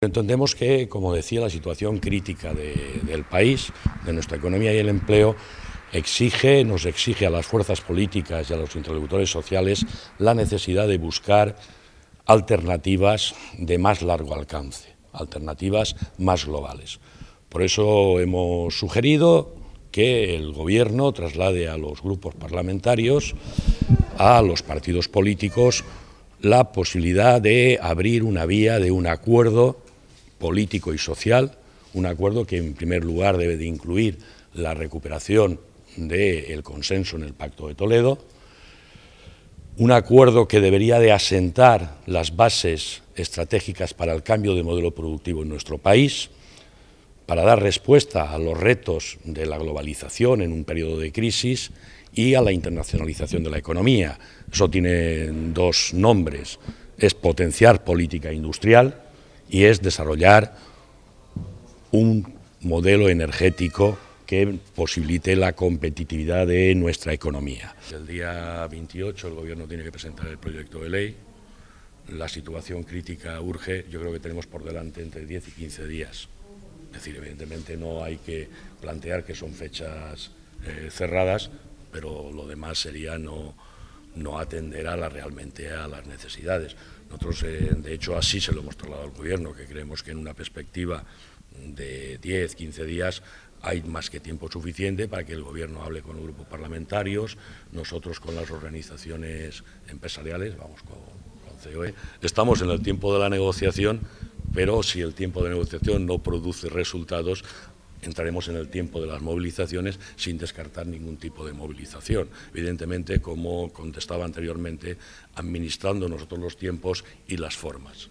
Entendemos que, como decía, la situación crítica del país, de nuestra economía y el empleo, nos exige a las fuerzas políticas y a los interlocutores sociales la necesidad de buscar alternativas de más largo alcance, alternativas más globales. Por eso hemos sugerido que el Gobierno traslade a los grupos parlamentarios, a los partidos políticos, la posibilidad de abrir una vía de un acuerdo político y social, un acuerdo que en primer lugar debe de incluir la recuperación del consenso en el Pacto de Toledo, un acuerdo que debería de asentar las bases estratégicas para el cambio de modelo productivo en nuestro país, para dar respuesta a los retos de la globalización en un periodo de crisis y a la internacionalización de la economía. Eso tiene dos nombres: es potenciar política industrial y es desarrollar un modelo energético que posibilite la competitividad de nuestra economía. El día 28 el Gobierno tiene que presentar el proyecto de ley. La situación crítica urge. Yo creo que tenemos por delante entre 10 y 15 días. Es decir, evidentemente no hay que plantear que son fechas cerradas, pero lo demás sería no atender realmente a las necesidades. Nosotros, de hecho, así se lo hemos trasladado al Gobierno, que creemos que en una perspectiva de 10, 15 días hay más que tiempo suficiente para que el Gobierno hable con los grupos parlamentarios, nosotros con las organizaciones empresariales, vamos con COE. Estamos en el tiempo de la negociación, pero si el tiempo de negociación no produce resultados, entraremos en el tiempo de las movilizaciones sin descartar ningún tipo de movilización. Evidentemente, como contestaba anteriormente, administrando nosotros los tiempos y las formas.